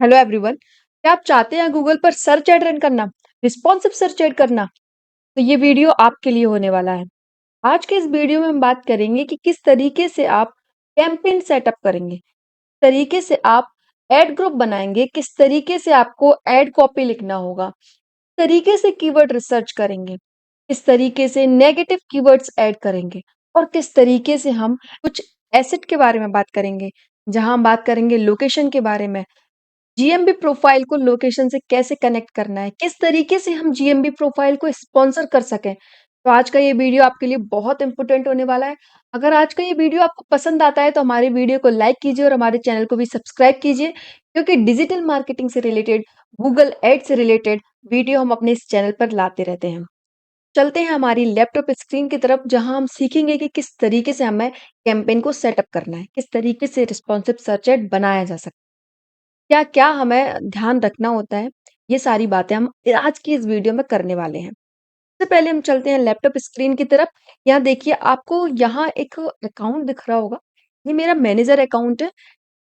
Hello everyone. क्या आप चाहते हैं गूगल पर सर्च एड रन करना, रिस्पॉन्सिव सर्च एड करना? तो ये वीडियो आपके लिए होने वाला है। आज के इस वीडियो में हम बात करेंगे कि किस तरीके से आप कैंपेन सेटअप करेंगे, किस तरीके से आप एड ग्रुप बनाएंगे, किस तरीके से आपको एड कॉपी लिखना होगा, किस तरीके से कीवर्ड रिसर्च करेंगे, किस तरीके से नेगेटिव कीवर्ड्स ऐड करेंगे और किस तरीके से हम कुछ एसेट के बारे में बात करेंगे, जहां हम बात करेंगे लोकेशन के बारे में। जीएमबी प्रोफाइल को लोकेशन से कैसे कनेक्ट करना है, किस तरीके से हम जीएमबी प्रोफाइल को स्पॉन्सर कर सकें। तो आज का ये वीडियो आपके लिए बहुत इंपॉर्टेंट होने वाला है। अगर आज का ये वीडियो आपको पसंद आता है तो हमारे वीडियो को लाइक कीजिए और हमारे चैनल को भी सब्सक्राइब कीजिए, क्योंकि डिजिटल मार्केटिंग से रिलेटेड, गूगल एड से रिलेटेड वीडियो हम अपने इस चैनल पर लाते रहते हैं। चलते हैं हमारी लैपटॉप स्क्रीन की तरफ, जहां हम सीखेंगे कि किस तरीके से हमें कैंपेन को सेटअप करना है, किस तरीके से रिस्पॉन्सिव सर्च एड बनाया जा सकता है, क्या-क्या हमें ध्यान रखना होता है, ये सारी बातें हम आज की इस वीडियो में करने वाले हैं। सबसे पहले हम चलते हैं लैपटॉप स्क्रीन की तरफ। यहाँ देखिए, आपको यहाँ एक अकाउंट दिख रहा होगा। ये मेरा मैनेजर अकाउंट है।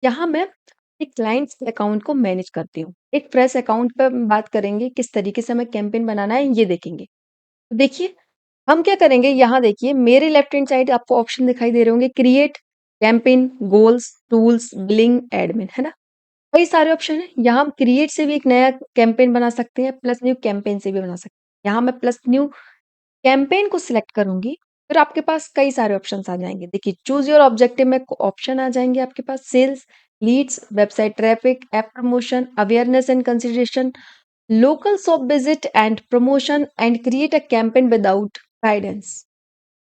यहाँ मैं एक क्लाइंट्स के अकाउंट को मैनेज करती हूँ। एक फ्रेश अकाउंट पे हम बात करेंगे, किस तरीके से हमें कैंपेन बनाना है, ये देखेंगे। तो देखिए, हम क्या करेंगे, यहाँ देखिए मेरे लेफ्ट हैंड साइड आपको ऑप्शन दिखाई दे रहे होंगे, create, campaign, goals, tools, billing, admin, है ना? कई सारे ऑप्शन हैं। यहाँ हम क्रिएट से भी एक नया कैंपेन बना सकते हैं, प्लस न्यू कैंपेन से भी बना सकते हैं। यहाँ मैं प्लस न्यू कैंपेन को सिलेक्ट करूंगी, फिर आपके पास कई सारे ऑप्शंस आ जाएंगे। देखिए, चूज योर ऑब्जेक्टिव में ऑप्शन आ जाएंगे आपके पास, sales, leads, website traffic, app promotion, awareness and consideration, local shop visit and promotion and create a campaign without guidance.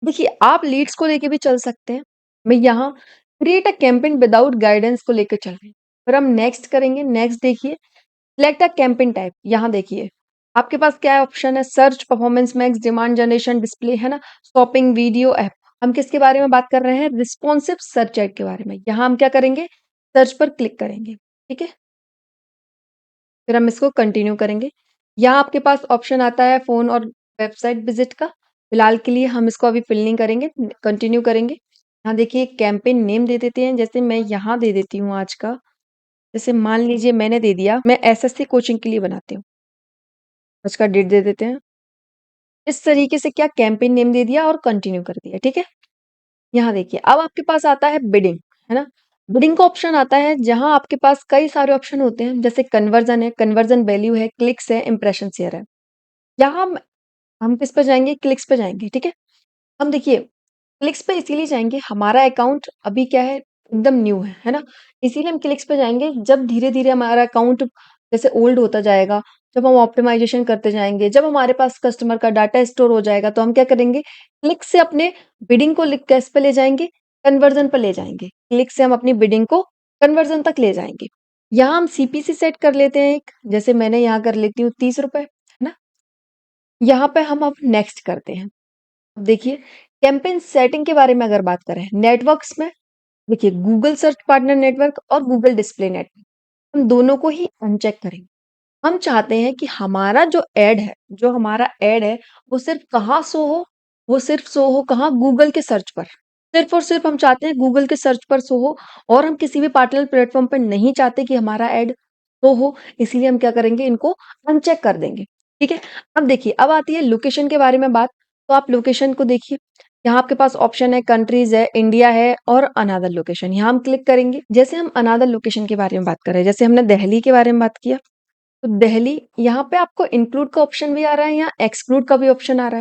देखिए, आप लीड्स को लेके भी चल सकते हैं। मैं यहाँ create a campaign without guidance को लेकर चल रही हूँ। फिर हम नेक्स्ट करेंगे। नेक्स्ट देखिए, सिलेक्ट अ कैंपेन टाइप। यहाँ देखिए, आपके पास क्या ऑप्शन है, search, performance max, demand generation, display, है ना, शॉपिंग, वीडियो, ऐप। हम किसके बारे में बात कर रहे हैं, रिस्पॉन्सिव सर्च एड के बारे में। यहाँ हम क्या करेंगे, सर्च पर क्लिक करेंगे। ठीक है, फिर हम इसको कंटिन्यू करेंगे। यहाँ आपके पास ऑप्शन आता है फ़ोन और वेबसाइट विज़िट का। फिलहाल के लिए हम इसको अभी फ़िल नहीं करेंगे, कंटिन्यू करेंगे। यहाँ देखिए, कैंपेन नेम दे देते हैं, जैसे मैं यहाँ दे देती हूँ आज का। जैसे मान लीजिए मैंने दे दिया, मैं एसएससी कोचिंग के लिए बनाती हूँ। आज का डेट दे देते हैं। इस तरीके से क्या कैंपेन नेम दे दिया और कंटिन्यू कर दिया, ठीक है? यहाँ देखिए, अब आपके पास आता है बिडिंग, है ना? बिडिंग का ऑप्शन आता है, जहाँ आपके पास कई सारे ऑप्शन होते हैं, जैसे कन्वर्जन है, कन्वर्जन वैल्यू है, क्लिक्स है, इंप्रेशन शेयर है। यहाँ हम किस पे जाएँगे? क्लिक्स पे जाएँगे, ठीक है? हम देखिए, क्लिक्स पे इसीलिए जाएँगे, हमारा अकाउंट अभी क्या है, एकदम न्यू है ना? इसीलिए हम क्लिक्स पे जाएँगे। जब धीरे-धीरे हमारा अकाउंट जैसे ओल्ड होता जाएगा, जब हम ऑप्टिमाइज़ेशन करते जाएँगे, जब हमारे पास कस्टमर का डाटा स्टोर हो जाएगा, तो हम क्या करेंगे, क्लिक से अपने बिडिंग को लिख किस पे ले जाएँगे? कन्वर्जन पे ले जाएँगे। क्लिक से हम अपनी बिडिंग को कन्वर्जन तक ले जाएँगे। यहाँ हम सीपीसी सेट कर लेते हैं एक, जैसे मैंने यहाँ कर लेती हूँ ₹30, है ना? यहाँ पे हम अब नेक्स्ट करते हैं। अब देखिए, कैंपेन सेटिंग के बारे में अगर बात करें, नेटवर्क्स में देखिए, गूगल सर्च पार्टनर नेटवर्क और गूगल डिस्प्ले नेटवर्क, हम दोनों को ही अनचेक करेंगे। हम चाहते हैं कि हमारा जो ऐड है, वो सिर्फ कहाँ शो हो, वो सिर्फ शो हो कहाँ, गूगल के सर्च पर। सिर्फ और सिर्फ हम चाहते हैं गूगल के सर्च पर शो हो, और हम किसी भी पार्टनर प्लेटफॉर्म पर नहीं चाहते कि हमारा ऐड शो हो। इसीलिए हम क्या करेंगे, इनको अनचेक कर देंगे। ठीक है, अब देखिए, अब आती है लोकेशन के बारे में बात। तो आप लोकेशन को देखिए, यहाँ आपके पास ऑप्शन है, कंट्रीज है, इंडिया है और अनदर लोकेशन। यहाँ हम क्लिक करेंगे। जैसे हम अनदर लोकेशन के बारे में बात करें, जैसे हमने दिल्ली के बारे में बात किया, तो दिल्ली, यहाँ पे आपको इंक्लूड का ऑप्शन भी आ रहा है, यहाँ एक्सक्लूड का भी ऑप्शन आ रहा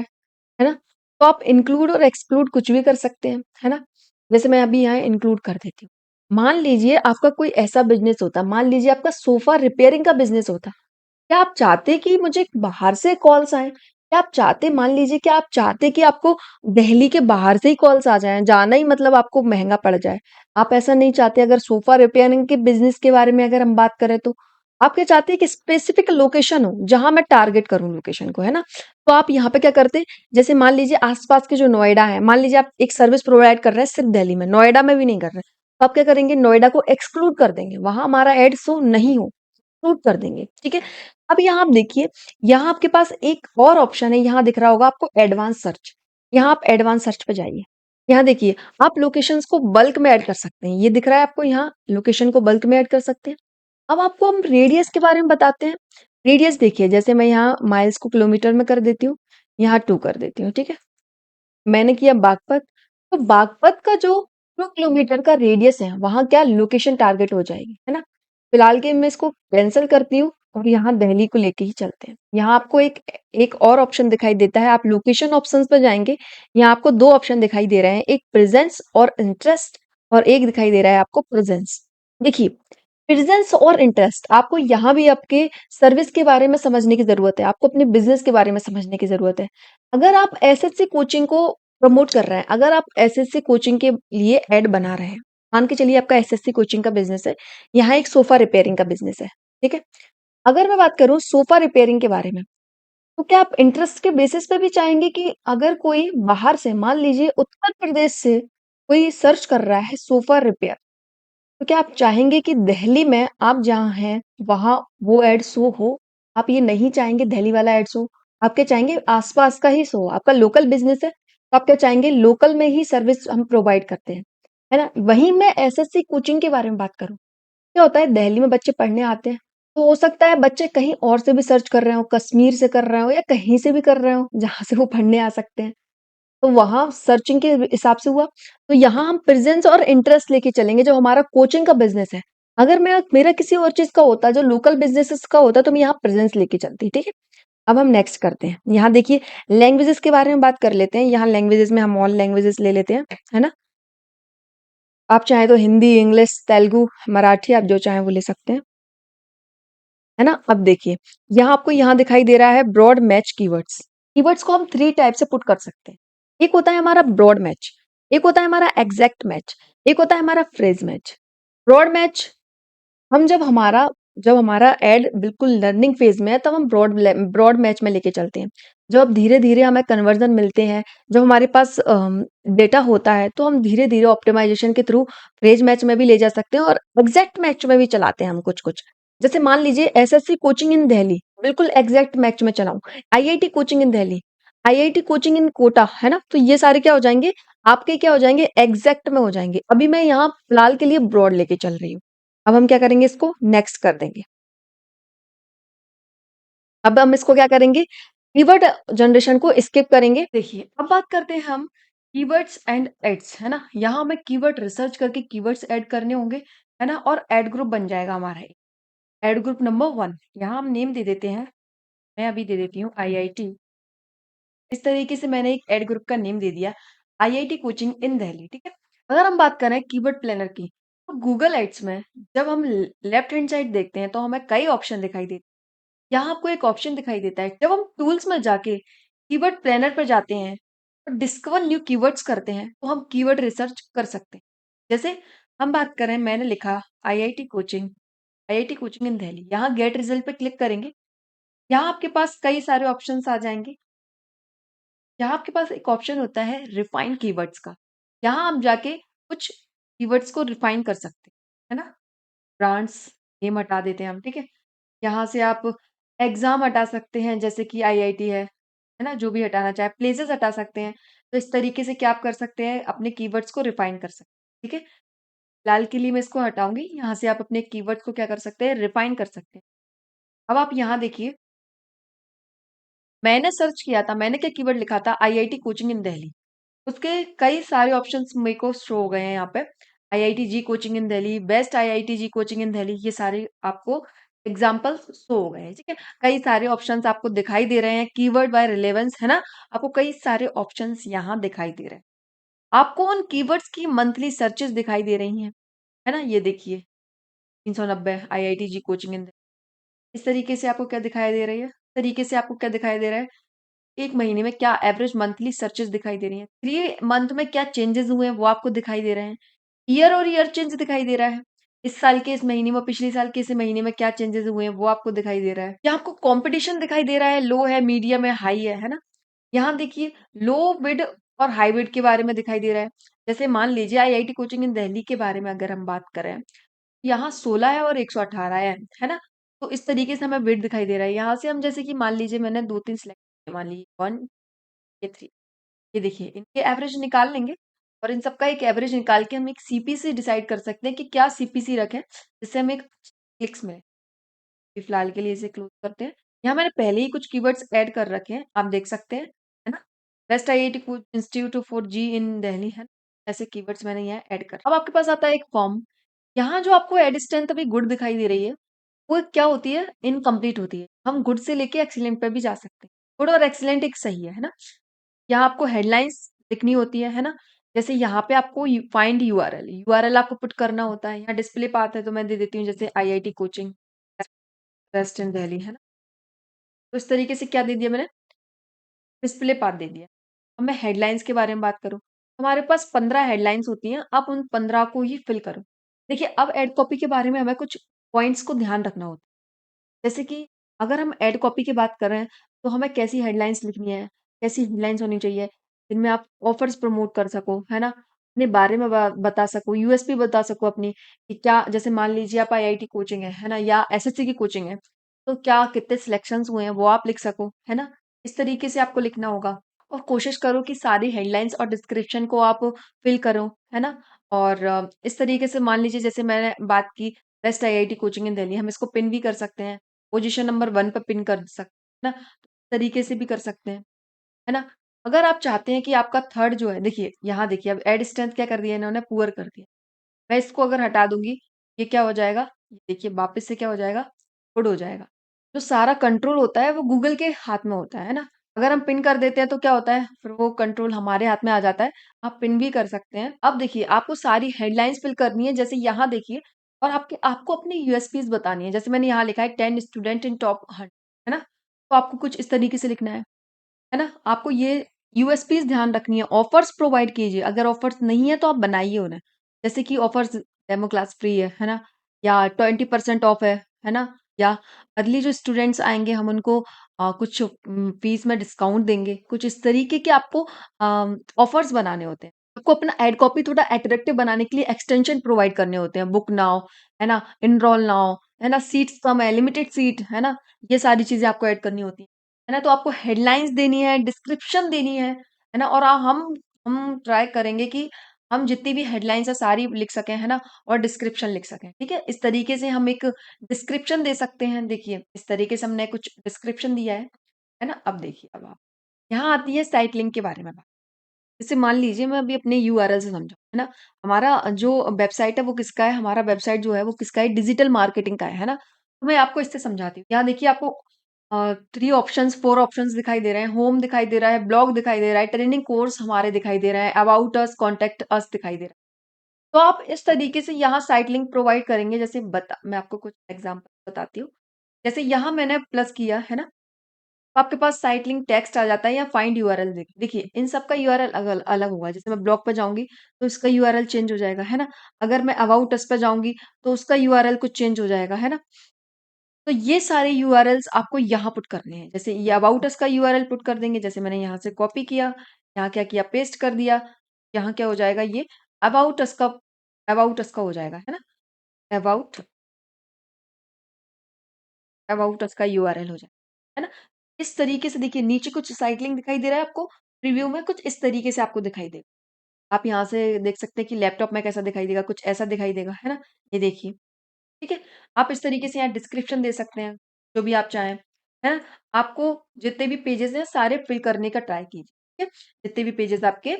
है ना? तो आप इंक्लूड और एक्सक्लूड कुछ भी कर सकते हैं, है ना? जैसे मैं अभी यहाँ इंक्लूड कर देती हूँ। मान लीजिए आपका कोई ऐसा बिज़नेस होता, मान लीजिए आपका सोफ़ा रिपेयरिंग का बिज़नेस होता। क्या आप चाहते कि मुझे बाहर से कॉल्स आएँ? क्या आप चाहते, मान लीजिए कि आप चाहते कि आपको दिल्ली के बाहर से ही कॉल्स आ जाएँ, जाना ही मतलब आपको महँगा पड़ जाए। आप ऐसा नहीं चाहते। अगर सोफ़ा रिपेयरिंग के बिज़नेस के बारे में अगर हम बात करें, तो आप क्या चाहते हैं कि स्पेसिफिक लोकेशन हो, जहाँ मैं टारगेट करूँ लोकेशन को, है ना? तो आप यहाँ पे क्या करते हैं, जैसे मान लीजिए आस-पास के जो नोएडा है, मान लीजिए आप एक सर्विस प्रोवाइड कर रहे हैं सिर्फ़ दिल्ली में, नोएडा में भी नहीं कर रहे। तो आप क्या करेंगे, नोएडा को एक्सक्लूड कर देंगे, वहाँ हमारा ऐड शो नहीं हो, एक्सक्लूड कर देंगे, ठीक है? अब यहाँ आप देखिए, यहाँ आपके पास एक और ऑप्शन है, यहाँ दिख रहा होगा आपको एडवांस सर्च। यहाँ आप एडवांस सर्च पे जाइए। यहाँ देखिए, आप लोकेशंस को बल्क में ऐड कर सकते हैं। ये दिख रहा है आपको, यहाँ लोकेशन को बल्क में ऐड कर सकते हैं। अब आपको हम रेडियस के बारे में बताते हैं। रेडियस देखिए, जैसे मैं यहाँ माइल्स को किलोमीटर में कर देती हूँ, यहाँ 2 कर देती हूँ, ठीक है? मैंने किया बागपत, तो बागपत का जो 2 किलोमीटर का रेडियस है, वहाँ क्या लोकेशन टारगेट हो जाएगी, है ना? फिलहाल के मैं इसको कैंसल करती हूँ और यहाँ दिल्ली को लेके ही चलते हैं। यहाँ आपको एक एक और ऑप्शन दिखाई देता है, आप लोकेशन ऑप्शंस पे जाएँगे, यहाँ आपको 2 ऑप्शन दिखाई दे रहे हैं, एक प्रेज़ेंस और इंटरेस्ट और एक दिखाई दे रहा है आपको प्रेज़ेंस। देखिए, प्रेज़ेंस और इंटरेस्ट आपको यहाँ भी आपके सर्विस के बारे में समझने की ज़रूरत है, आपको अपने बिज़नेस के बारे में समझने की ज़रूरत है। अगर आप एसएससी कोचिंग को प्रमोट कर रहे हैं, अगर आप एसएससी कोचिंग के लिए ऐड बना रहे हैं, मान के चलिए आपका एसएससी कोचिंग का बिज़नेस है, यहाँ एक सोफ़ा रिपेयरिंग का बिज़नेस है, ठीक है? अगर मैं बात करूँ सोफ़ा रिपेयरिंग के बारे में, तो क्या आप इंटरेस्ट के बेसिस पे भी चाहेंगे कि अगर कोई बाहर से मान लीजिए उत्तर प्रदेश से कोई सर्च कर रहा है सोफ़ा रिपेयर, तो क्या आप चाहेंगे कि दिल्ली में आप जहाँ हैं, वहाँ वो ऐड शो हो? आप ये नहीं चाहेंगे दिल्ली वाला ऐड शो, आप क्या चाहेंगे आस-पास का ही शो हो? आपका लोकल बिज़नेस है, तो आप क्या चाहेंगे लोकल में ही सर्विस हम प्रोवाइड करते हैं, है ना? वहीं मैं एसएससी कोचिंग के बारे में बात करूँ, क्या होता है दिल्ली में बच्चे पढ़ने आते हैं, तो हो सकता है बच्चे कहीं और से भी सर्च कर रहे हों, कश्मीर से कर रहे हों या कहीं से भी कर रहे हों, जहाँ से वो पढ़ने आ सकते हैं। तो वहाँ सर्चिंग के हिसाब से हुआ। तो यहाँ हम प्रेज़ेंस और इंटरेस्ट लेके चलेंगे जो हमारा कोचिंग का बिज़नेस है। अगर मैं मेरा किसी और चीज़ का होता, जो लोकल बिज़नेसेस का होता, तो मैं यहाँ प्रेज़ेंस लेके चलती, ठीक है? अब हम नेक्स्ट करते हैं। यहाँ देखिए लैंग्वेजेज़ के बारे में बात कर लेते हैं। यहाँ लैंग्वेजेज़ में हम ऑल लैंग्वेजेज़ ले लेते हैं, है ना? आप चाहें तो हिंदी, इंग्लिश, तेलुगु, मराठी आप जो चाहें वो ले सकते हैं, है ना? अब देखिए, यहाँ आपको यहाँ दिखाई दे रहा है ब्रॉड मैच कीवर्ड्स। कीवर्ड्स को हम 3 टाइप से पुट कर सकते हैं। एक होता है हमारा ब्रॉड मैच, एक होता है हमारा एग्जैक्ट मैच, एक होता है हमारा फ्रेज मैच। ब्रॉड मैच हम जब हमारा ऐड बिल्कुल लर्निंग फेज़ में है तब हम ब्रॉड मैच में लेके चलते हैं। जब धीरे-धीरे हमें कन्वर्जन मिलते हैं, जब हमारे पास डेटा होता है तो हम धीरे-धीरे ऑप्टिमाइज़ेशन के थ्रू फ्रेज मैच में भी ले जा सकते हैं और एग्ज़ैक्ट मैच में भी चलाते हैं हम कुछ-कुछ। जैसे मान लीजिए एसएससी कोचिंग इन दिल्ली, बिल्कुल एग्ज़ैक्ट मैच में चलाऊँ। IIT coaching in Delhi, IIT coaching in Kota, है ना? तो ये सारे क्या हो जाएँगे, आपके क्या हो जाएँगे, एग्ज़ैक्ट में हो जाएँगे। अभी मैं यहाँ फिलहाल के लिए ब्रॉड लेके चल रही हूँ। अब हम क्या करेंगे इसको नेक्स्ट कर देंगे। अब हम इसको क्या करेंगे कीवर्ड जनरेशन को स्किप करेंगे। देखिए, अब बात करते हैं हम कीवर्ड्स एंड एड्स, है ना? यहाँ हमें कीवर्ड रिसर्च करके कीवर्ड्स ऐड करने होंगे, है ना? और ऐड ग्रुप बन जाएगा हमारा एक। ऐड ग्रुप नंबर 1 यहाँ हम नेम दे देते हैं। मैं अभी दे देती हूँ आईआईटी। इस तरीके से मैंने एक ऐड ग्रुप का नेम दे दिया, आईआईटी कोचिंग इन दिल्ली, ठीक है? अगर हम बात करें कीवर्ड प्लानर की, तो गूगल एड्स में जब हम लेफ्ट हैंड साइड देखते हैं तो हमें कई ऑप्शन दिखाई देते हैं। यहाँ आपको एक ऑप्शन दिखाई देता है, जब हम टूल्स में जाके कीवर्ड प्लानर पर जाते हैं और डिस्कवर न्यू कीवर्ड्स करते हैं, तो हम कीवर्ड रिसर्च कर सकते हैं। जैसे हम बात करें, मैंने लिखा IIT coaching, IIT coaching in Delhi, यहाँ गेट रिजल्ट पे क्लिक करेंगे। यहाँ आपके पास कई सारे ऑप्शंस आ जाएंगे। यहाँ आपके पास एक ऑप्शन होता है रिफाइन कीवर्ड्स का। यहाँ आप जाके कुछ कीवर्ड्स को रिफाइन कर सकते हैं, है ना? ब्रांड्स नेम हटा देते हैं हम, ठीक है? यहाँ से आप एग्ज़ाम हटा सकते हैं जैसे कि आईआईटी है ना? जो भी हटाना चाहे, प्लेसेस हटा सकते हैं। तो इस तरीके से क्या आप कर सकते हैं, अपने कीवर्ड्स को रिफाइन कर सकते हैं, ठीक है? फिलहाल के लिए मैं इसको हटाऊँगी, यहाँ से आप अपने कीवर्ड्स को क्या कर सकते हैं, रिफाइन कर सकते हैं। अब आप यहाँ देखिए, मैंने सर्च किया था, मैंने क्या कीवर्ड लिखा था, आईआईटी कोचिंग इन दिल्ली। उसके कई सारे ऑप्शंस मेरे को शो हो गए हैं यहाँ पे। IIT JEE coaching in Delhi, best IIT JEE coaching in Delhi, ये सारे आपको एग्जाम्पल्स शो हो गए हैं, ठीक है? कई सारे ऑप्शंस आपको दिखाई दे रहे हैं, कीवर्ड बाय रिलेवेंस, है ना? आपको कई सारे ऑप्शंस यहाँ दिखाई दे रहे हैं। आपको उन कीवर्ड्स की मंथली सर्चेस दिखाई दे रही हैं, है ना? ये देखिए 390 IIT JEE coaching in Delhi. इस तरीके से आपको क्या दिखाई दे रही है? इस तरीके से आपको क्या दिखाई दे रहा है? 1 महीने में क्या एवरेज मंथली सर्चेस दिखाई दे रही हैं। 3 मंथ में क्या चेंजेस हुए हैं वो आपको दिखाई दे रहे हैं। ईयर और ईयर चेंज दिखाई दे रहा है। इस साल के इस महीने में, पिछले साल के इस महीने में क्या चेंजेस हुए हैं वो आपको दिखाई दे रहा है। यहाँ आपको कॉम्पिटिशन दिखाई दे रहा है, लो है, मीडियम है, हाई है ना? यहाँ देखिए लो, मिड और हाई बिड के बारे में दिखाई दे रहा है। जैसे मान लीजिए आईआईटी कोचिंग इन दिल्ली के बारे में अगर हम बात करें, यहाँ 16 है और 118 है ना? तो इस तरीके से हमें बिड दिखाई दे रहा है। यहाँ से हम जैसे कि मान लीजिए मैंने 2-3 सिलेक्ट किए, मान लीजिए 1 ये 3, ये देखिए इनके एवरेज निकाल लेंगे और इन सबका एक एवरेज निकाल के हम एक सीपीसी डिसाइड कर सकते हैं कि क्या सीपीसी रखें, जिससे हमें एक क्लिक्स में। अभी फिलहाल के लिए इसे क्लोज करते हैं। यहाँ मैंने पहले ही कुछ कीवर्ड्स ऐड कर रखे हैं, आप देख सकते हैं, है ना? बेस्ट आईआईटी इंस्टीट्यूट फॉर जी इन दिल्ली है। ऐसे कीवर्ड्स मैंने यहाँ ऐड कर। अब आपके पास आता है एक फॉर्म। यहाँ जो आपको एड स्ट्रेंथ अभी गुड दिखाई दे रही है, वो क्या होती है? इनकम्प्लीट होती है। हम गुड से लेके एक्सीलेंट पे भी जा सकते हैं। गुड और एक्सीलेंट एक सही है ना? यहाँ आपको हेडलाइंस लिखनी होती है ना? जैसे यहाँ पे आपको फाइंड यूआरएल, यूआरएल आपको पुट करना होता है। यहाँ डिस्प्ले पाथ है तो मैं दे देती हूँ जैसे आईआईटी कोचिंग वेस्ट इन दिल्ली, है ना? तो इस तरीके से क्या दे दिया मैंने? डिस्प्ले पाथ दे दिया। अब मैं हेडलाइंस के बारे में बात करूँ, हमारे पास 15 हेडलाइंस होती हैं, आप उन 15 को ही फिल करो। देखिए, अब एड कॉपी के बारे में हमें कुछ पॉइंट्स को ध्यान रखना होता है। जैसे कि अगर हम एड कॉपी की बात कर रहे हैं, तो हमें कैसी हेडलाइंस लिखनी है, कैसी हेडलाइंस होनी चाहिए, जिनमें आप ऑफर्स प्रमोट कर सको, है ना? अपने बारे में बता सको, यूएसपी बता सको अपनी, कि क्या, जैसे मान लीजिए आप आईआईटी कोचिंग है ना? या एसएससी की कोचिंग है, तो क्या कितने सिलेक्शंस हुए हैं, वो आप लिख सको, है ना? इस तरीके से आपको लिखना होगा। और कोशिश करो कि सारी हेडलाइंस और डिस्क्रिप्शन को आप फिल करो, है ना? और इस तरीके से मान लीजिए जैसे मैंने बात की best IIT coaching in Delhi, हम इसको पिन भी कर सकते हैं। पोजीशन नंबर 1 पे पिन कर सकते हैं ना? तो तरीके से भी कर सकते हैं, है ना? अगर आप चाहते हैं कि आपका थर्ड जो है, देखिए यहाँ देखिए अब एड स्ट्रेंथ क्या कर दिया इन्होंने, पुअर कर दिया। मैं इसको अगर हटा दूंगी, ये क्या हो जाएगा? ये देखिए वापस से क्या हो जाएगा? गुड हो जाएगा। जो सारा कंट्रोल होता है वो गूगल के हाथ में होता है ना? अगर हम पिन कर देते हैं तो क्या होता है? फिर वो कंट्रोल हमारे हाथ में आ जाता है। आप पिन भी कर सकते हैं। अब देखिए आपको सारी हेडलाइंस फिल करनी है, जैसे यहाँ देखिए, और आपको अपनी यूएसपीज बतानी है। जैसे मैंने यहाँ लिखा है 10 स्टूडेंट इन टॉप 100, है ना? तो आपको कुछ इस तरीके से लिखना है ना? आपको ये यूएसपीज़ ध्यान रखनी है, ऑफर्स प्रोवाइड कीजिए, अगर ऑफर्स नहीं है तो आप बनाइए उन्हें। जैसे कि ऑफर्स डेमो क्लास फ्री है ना? या 20% ऑफ है ना? या अर्ली जो स्टूडेंट्स आएँगे हम उनको कुछ फीस में डिस्काउंट देंगे। कुछ इस तरीके के आपको ऑफर्स बनाने होते हैं। आपको अपना एड कॉपी थोड़ा अट्रैक्टिव बनाने के लिए एक्सटेंशन प्रोवाइड करने होते हैं, बुक नाउ, है ना? एनरोल नाउ, है ना? सीट्स कम है, लिमिटेड सीट, है ना? ये सारी चीज़ें आपको ऐड करनी होती हैं। है ना? तो आपको हेडलाइंस देनी है, डिस्क्रिप्शन देनी है ना? और हम ट्राई करेंगे कि हम जितनी भी हेडलाइंस है सारी लिख सकें, है ना? और डिस्क्रिप्शन लिख सकें, ठीक है? इस तरीके से हम एक डिस्क्रिप्शन दे सकते हैं। देखिए, इस तरीके से हमने कुछ डिस्क्रिप्शन दिया है ना? अब देखिए, अब आप यहाँ आती है साइट लिंक के बारे में बात। जैसे मान लीजिए मैं अभी अपने यूआरएल से समझाऊँ, है ना? हमारा जो वेबसाइट है वो किसका है? हमारा वेबसाइट जो है वो किसका है? डिजिटल मार्केटिंग का है ना? तो मैं आपको इससे समझाती हूँ। यहाँ देखिए आपको 3 ऑप्शंस 4 ऑप्शंस दिखाई दे रहे हैं, होम दिखाई दे रहा है, ब्लॉग दिखाई दे रहा है, ट्रेनिंग कोर्स हमारे दिखाई दे रहा है, अबाउट अस, कॉन्टैक्ट अस दिखाई दे रहा है। तो आप इस तरीके से यहाँ साइट लिंक प्रोवाइड करेंगे, जैसे मैं आपको कुछ एग्जांपल बताती हूँ। जैसे यहाँ मैंने प्लस किया, है ना? तो आपके पास साइट लिंक टेक्स्ट आ जाता है या फाइंड यूआरएल देखिए इन सब का यूआरएल अलग अलग होगा। जैसे मैं ब्लॉग पे जाऊंगी तो इसका यूआरएल चेंज हो जाएगा, है ना? अगर मैं अबाउट अस पे जाऊंगी तो उसका यूआरएल कुछ चेंज हो जाएगा, है ना? तो ये सारे यूआरएल्स आपको यहाँ पुट करने हैं। जैसे ये अबाउट अस का यूआरएल पुट कर देंगे, जैसे मैंने यहाँ से कॉपी किया, यहाँ क्या किया, पेस्ट कर दिया। यहाँ क्या हो जाएगा? ये अबाउट अस का अबाउट अस का हो जाएगा, है ना? अबाउट अबाउट अस का यूआरएल हो जाएगा, है ना? इस तरीके से देखिए नीचे कुछ साइट लिंक दिखाई दे रहा है आपको, प्रीव्यू में कुछ इस तरीके से आपको दिखाई देगा। आप यहाँ से देख सकते हैं कि लैपटॉप में कैसा दिखाई देगा, कुछ ऐसा दिखाई देगा, है ना? ये देखिए, ठीक है? आप इस तरीके से यहाँ डिस्क्रिप्शन दे सकते हैं, जो भी आप चाहें, है ना? आपको जितने भी पेजेज़ हैं सारे फिल करने का ट्राई कीजिए, ठीक है? जितने भी पेजेज़ आपके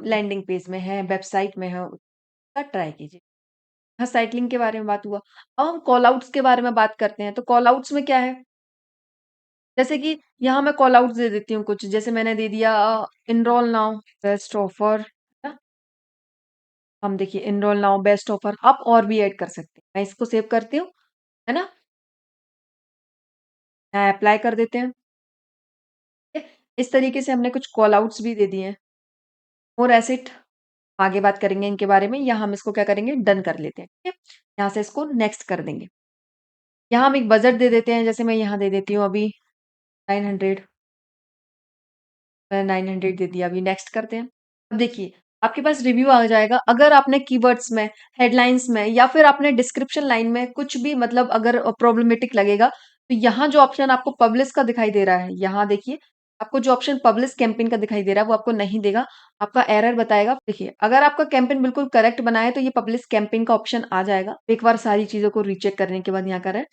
लैंडिंग पेज में हैं, वेबसाइट में हैं, उसका ट्राई कीजिए। हाँ, साइट लिंक के बारे में बात हुआ। अब हम कॉल आउट्स के बारे में बात करते हैं, तो कॉल आउट्स में क्या है? जैसे कि यहाँ मैं कॉल आउट्स दे देती हूँ कुछ, जैसे मैंने दे दिया एनरोल नाउ, बेस्ट ऑफर, है ना? हम देखिए एनरोल नाउ, बेस्ट ऑफर, आप और भी ऐड कर सकते हैं। मैं इसको सेव करती हूँ, है ना? अप्लाई कर देते हैं। ठीक है? इस तरीके से हमने कुछ कॉल आउट्स भी दे दिए हैं। और एसिट आगे बात करेंगे इनके बारे में, या हम इसको क्या करेंगे, डन कर लेते हैं, ठीक है? यहाँ से इसको नेक्स्ट कर देंगे। यहाँ हम एक बजट दे देते हैं, जैसे मैं यहाँ दे देती हूँ अभी 900, 900 दे दिया, अभी नेक्स्ट करते हैं। अब देखिए आपके पास रिव्यू आ जाएगा, अगर आपने कीवर्ड्स में, हेडलाइंस में, या फिर आपने डिस्क्रिप्शन लाइन में कुछ भी मतलब अगर प्रॉब्लमेटिक लगेगा, तो यहाँ जो ऑप्शन आपको पब्लिश का दिखाई दे रहा है, यहाँ देखिए आपको जो ऑप्शन पब्लिश कैंपेन का दिखाई दे रहा है वो आपको नहीं देगा, आपका एरर बताएगा। देखिए, अगर आपका कैंपेन बिल्कुल करेक्ट बना है तो ये पब्लिश कैंपेन का ऑप्शन आ जाएगा। एक बार सारी चीज़ों को रीचेक करने के बाद यहाँ कर रहा है,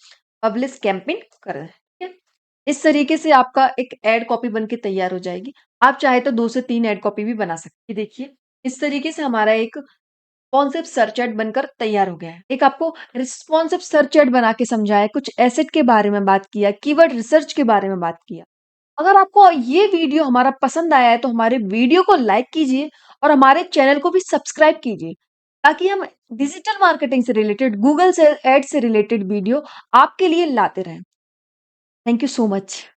पब्लिश कैंपेन कर रहा है, ठीक है? इस तरीके से आपका एक एड कॉपी बन के तैयार हो जाएगी। आप चाहे तो 2 से 3 एड कॉपी भी बना सकते हैं। देखिए, इस तरीके से हमारा एक रिस्पॉन्सिव सर्च एड बनकर तैयार हो गया है। एक आपको रिस्पॉन्सिव सर्च एड बना के समझाया, कुछ एसेट के बारे में बात किया, कीवर्ड रिसर्च के बारे में बात किया। अगर आपको ये वीडियो हमारा पसंद आया है तो हमारे वीडियो को लाइक कीजिए और हमारे चैनल को भी सब्सक्राइब कीजिए, ताकि हम डिजिटल मार्केटिंग से रिलेटेड, गूगल से एड से रिलेटेड वीडियो आपके लिए लाते रहें। Thank you so much.